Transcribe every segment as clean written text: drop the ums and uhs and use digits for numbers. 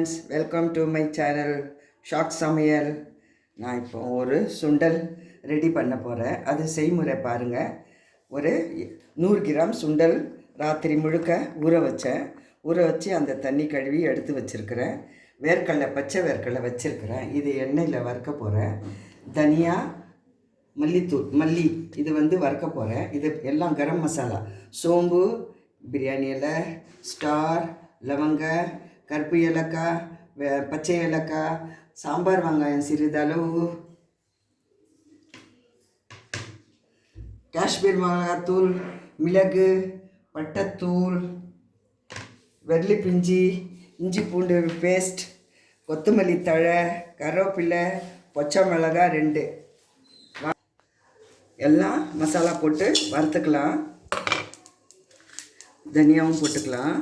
friends, welcome to my channel short சமையல். நான் இப்போ ஒரு சுண்டல் ரெடி பண்ண போகிறேன். அது செய்முறை பாருங்கள். ஒரு 100 கிராம் சுண்டல் ராத்திரி முழுக்க ஊற வச்சு அந்த தண்ணி கழுவி எடுத்து வச்சுருக்கிறேன். வேர்க்கடலை, பச்சை வேர்க்கடலை வச்சுருக்கிறேன். இது எண்ணெயில் வறுக்க போகிறேன். தனியா, மல்லி இது வறுக்க போகிறேன். இது எல்லாம் கரம் மசாலா, சோம்பு, பிரியாணி இலை, ஸ்டார், லவங்க, கருப்பு ஏலக்காய், பச்சை ஏலக்காய், சாம்பார் வெங்காயம் சிறிதளவு, காஷ்மீர் மிளகாத்தூள், மிளகு, பட்டைத்தூள், வெள்ளி பிஞ்சி, இஞ்சி பூண்டு பேஸ்ட், கொத்தமல்லி தழை, கருவேப்பிலை, பச்சை மிளகாய் 2 எல்லாம் மசாலா போட்டு வறுத்துக்கலாம். தனியாவும் போட்டுக்கலாம்.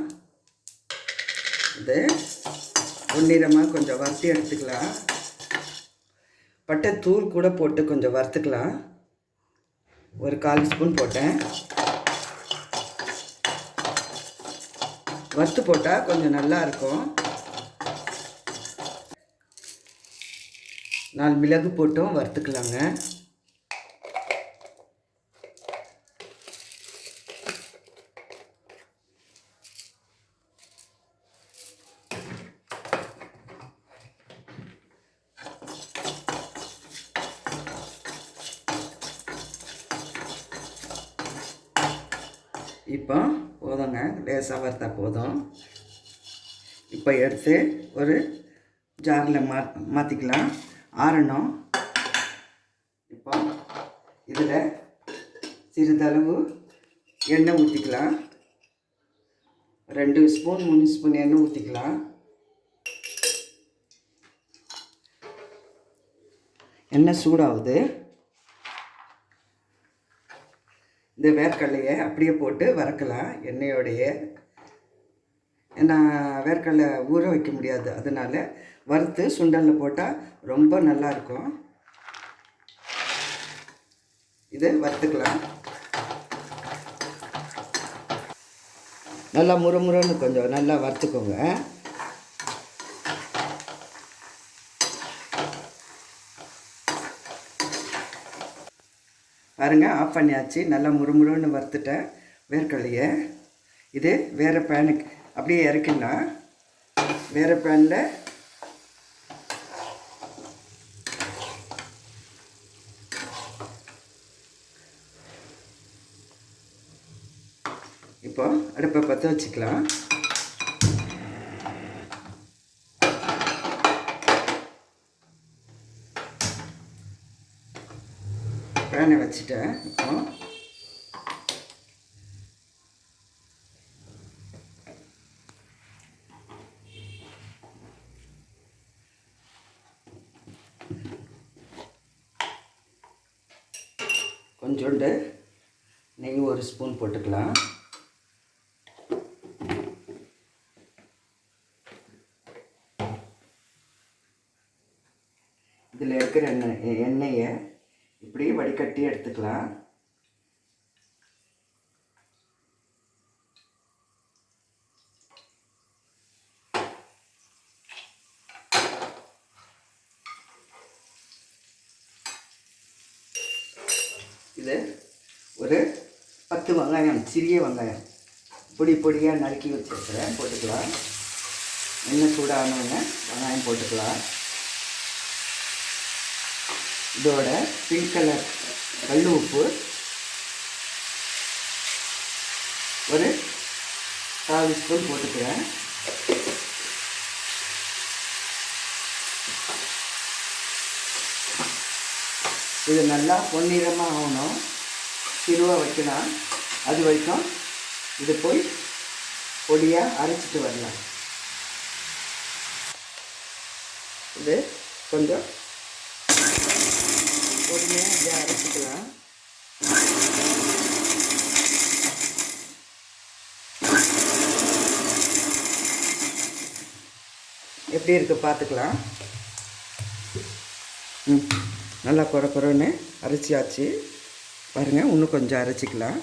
இது பொன்னிறமாக கொஞ்சம் வறுத்து எடுத்துக்கலாம். பட்டைத்தூள் கூட போட்டு கொஞ்சம் வறுத்துக்கலாம். ஒரு 1/4 ஸ்பூன் போட்டேன். வறுத்து போட்டால் கொஞ்சம் நல்லா இருக்கும். 4 மிளகு போட்டும் வறுத்துக்கலாங்க. இப்போ போதுங்க, லேசாக வறுத்தா போதும். இப்போ எடுத்து ஒரு ஜாரில் மாற்றிக்கலாம், ஆறணும். இப்போ இதில் சிறிதளவு எண்ணெய் ஊற்றிக்கலாம். 2 ஸ்பூன் 3 ஸ்பூன் எண்ணெய் ஊற்றிக்கலாம். எண்ணெய் சூடாகுது. இந்த வேர்க்கடலையை அப்படியே போட்டு வறுக்கலாம் எண்ணெயோடையே. ஏன்னா வேர்க்கடலை ஊற வைக்க முடியாது, அதனால் வறுத்து சுண்டலில் போட்டால் ரொம்ப நல்லாயிருக்கும். இது வறுத்துக்கலாம். நல்லா முறுமுறுன்னு கொஞ்சம் நல்லா வறுத்துக்கோங்க. பாருங்கள், ஆஃப் பண்ணியாச்சு. நல்லா முறுமுறுன்னு வறுத்துட்டேன் வேர்க்கடலையை. இது வேறு பேனுக்கு அப்படியே இறக்கிடலாம். வேறு பேனில் இப்போ அடுப்பை பற்ற வச்சுக்கலாம். பேனை வச்சுட்டேன். இப்போ கொஞ்சோண்டு நெய் 1 ஸ்பூன் போட்டுக்கலாம். இதில் இருக்கிற எண்ணெயை இப்படி வடிகட்டி எடுத்துக்கலாம். இது ஒரு 10 வெங்காயம், சிறிய வெங்காயம் பொடியாக நறுக்கி வச்சுருக்கிறேன், போட்டுக்கலாம். எண்ணெய் சூடானோடனே வெங்காயம் போட்டுக்கலாம். இதோட பிங்க் கலர் கல் உப்பு ஒரு 1/4 ஸ்பூன் போட்டுக்கிறேன். இது நல்லா பொன்னிறமாக ஆகணும், சிறுவாக வைக்கலாம். அது வரைக்கும் இது போய் பொடியாக அரைச்சிட்டு வரலாம். இது கொஞ்சம் பொறுமையாக அப்படியே அரைச்சிக்கலாம். எப்படி இருக்குது பார்த்துக்கலாம். நல்லா குறைன்னு அரைச்சியாச்சு. பாருங்கள், இன்னும் கொஞ்சம் அரைச்சிக்கலாம்.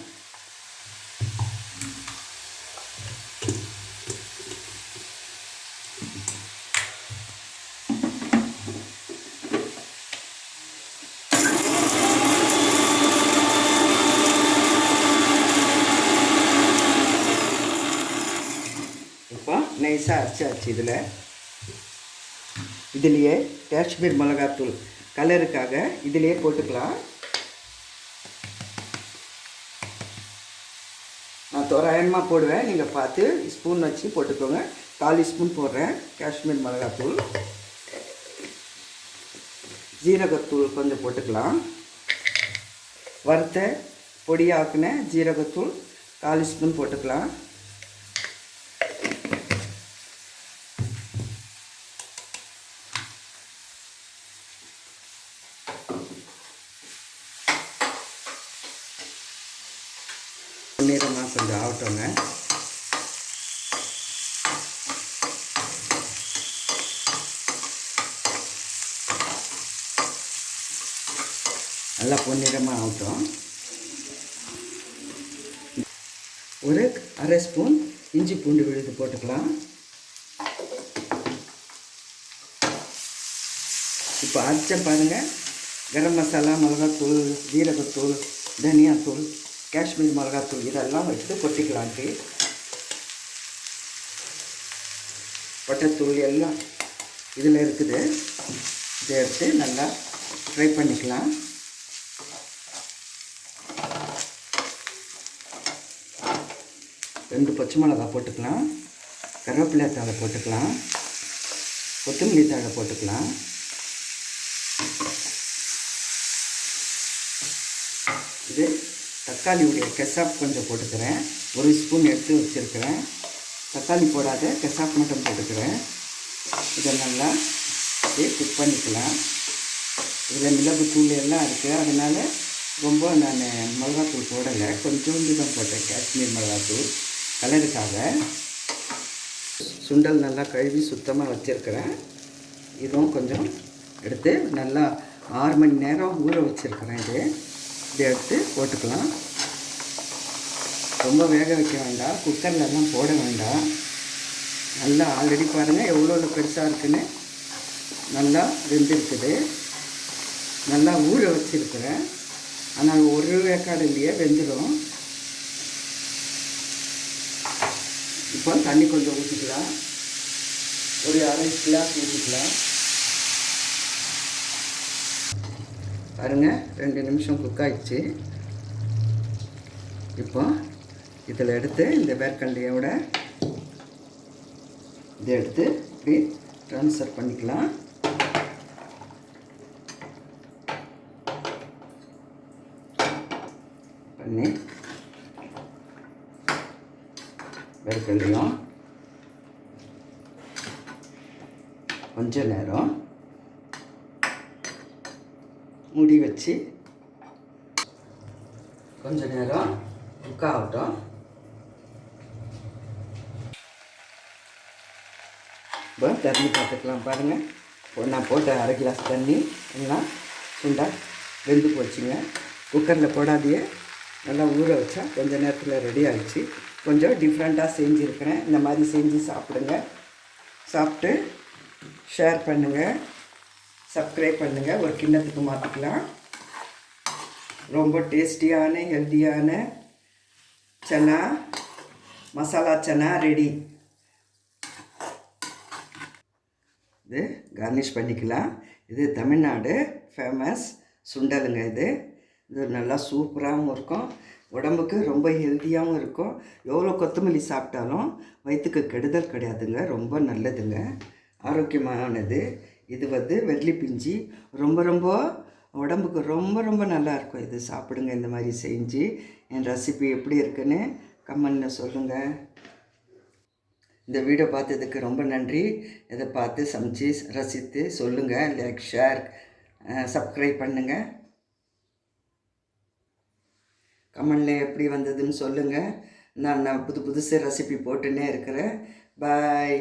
நைஸாக அரைச்சாச்சு. இதுலேயே காஷ்மீர் மிளகாத்தூள் கலருக்காக இதிலே போட்டுக்கலாம். நான் தோராயமாக போடுவேன், நீங்கள் பார்த்து ஸ்பூன் வச்சு போட்டுக்கோங்க. 4 ஸ்பூன் போடுறேன் காஷ்மீர் மிளகாத்தூள். ஜீரகத்தூள் கொஞ்சம் போட்டுக்கலாம். வறுத்த பொடியாக்குன ஜீரகத்தூள் 4 ஸ்பூன் போட்டுக்கலாம். பொன்னிறமாக கொஞ்சம் ஆகட்டோங்க. நல்லா பொன்னிறமாக ஆகட்டும். ஒரு அரை ஸ்பூன் இஞ்சி பூண்டு விழுது போட்டுக்கலாம். இப்போ அரைச்சேன் பாருங்கள். கரம் மசாலா, மிளகாத்தூள், ஜீரகத்தூள், தனியாத்தூள், காஷ்மீர் மிளகாத்தூள் இதெல்லாம் எடுத்து கொட்டிக்கலான்ட்டு. பட்டைத்தூள் எல்லாம் இதில் இருக்குது. இதை எடுத்து நல்லா ஃப்ரை பண்ணிக்கலாம். ரெண்டு பச்சை மிளகா போட்டுக்கலாம். கருவேப்பிலை தழை போட்டுக்கலாம். கொத்தமல்லி தழை போட்டுக்கலாம். இது தக்காளியுடைய கெசாப் கொஞ்சம் போட்டுக்கிறேன். 1 ஸ்பூன் எடுத்து வச்சுருக்கிறேன். தக்காளி போடாத கெசாப் மட்டும் போட்டுக்கிறேன். இதை நல்லா குக் பண்ணிக்கலாம். இதில் மிளகுத்தூள் எல்லாம் இருக்குது, அதனால் ரொம்ப நான் மிளகாத்தூள் போடலை, கொஞ்சோண்டு தான் போட்டேன் காஷ்மீர் மிளகாத்தூள் கலருக்காக. சுண்டல் நல்லா கழுவி சுத்தமாக வச்சுருக்கிறேன். இதுவும் கொஞ்சம் எடுத்து நல்லா 6 மணி நேரம் ஊற வச்சுருக்கிறேன். இதை எடுத்து போட்டுக்கலாம். ரொம்ப வேக வைக்க வேண்டாம், குக்கர்லலாம் போட வேண்டாம். நல்லா ஆல்ரெடி பாருங்கள் எவ்வளோ பெருசாக இருக்குன்னு நல்லா வெந்திருக்குது. நல்லா ஊற வச்சுருக்கிறேன், ஆனால் ஒரு வேக்காடு இல்லையே வெந்துடும். இப்போ தண்ணி கொஞ்சம் ஊற்றிக்கலாம். ஒரு அரை கிளாஸ் ஊற்றிக்கலாம். பாருங்கள் 2 நிமிஷம் குக் ஆகிடுச்சு. இப்போ இதில் எடுத்து இந்த வேர்க்கடலையோட இதை எடுத்து இப்படி ட்ரான்ஸ்ஃபர் பண்ணிக்கலாம். பண்ணி வேர்க்கடலையும் கொஞ்ச நேரம் மூடி வச்சு கொஞ்ச நேரம் குக் ஆகட்டும். இப்போ தண்ணி பார்த்துக்கலாம். பாருங்கள், நான் போட்ட அரை கிளாஸ் தண்ணி எல்லாம் சுண்டல் வெந்து போச்சுங்க. குக்கரில் போடாதையே நல்லா ஊற வச்சா கொஞ்சம் நேரத்தில் ரெடி ஆகிடுச்சு. கொஞ்சம் டிஃப்ரெண்ட்டாக செஞ்சுருக்கிறேன். இந்த மாதிரி செஞ்சு சாப்பிடுங்க. சாப்பிட்டு ஷேர் பண்ணுங்கள், சப்ஸ்கிரைப் பண்ணுங்கள். ஒரு கிண்ணத்துக்கு மாற்றிக்கலாம். ரொம்ப டேஸ்டியான ஹெல்த்தியான சன்னா மசாலா சன்னா ரெடி. இது கார்னிஷ் பண்ணிக்கலாம். இது தமிழ்நாடு ஃபேமஸ் சுண்டலுங்க. இது நல்லா சூப்பராகவும் இருக்கும், உடம்புக்கு ரொம்ப ஹெல்த்தியாகவும் இருக்கும். எவ்வளோ கொத்தமல்லி சாப்பிட்டாலும் வயிற்றுக்கு கெடுதல் கிடையாதுங்க, ரொம்ப நல்லதுங்க, ஆரோக்கியமானது. இது வெள்ளி பிஞ்சு ரொம்ப உடம்புக்கு ரொம்ப நல்லாயிருக்கும். இது சாப்பிடுங்க. இந்த மாதிரி செஞ்சு என் ரெசிபி எப்படி இருக்குன்னு கமெண்ட்டில் சொல்லுங்கள். இந்த வீடியோ பார்த்ததுக்கு ரொம்ப நன்றி. இதை பார்த்து சமைச்சு ரசித்து சொல்லுங்கள். லைக், ஷேர், சப்ஸ்கிரைப் பண்ணுங்கள். கமெண்டில் எப்படி வந்ததுன்னு சொல்லுங்கள். நான் புதுசு ரெசிபி போட்டுன்னே இருக்கிறேன். பாய்.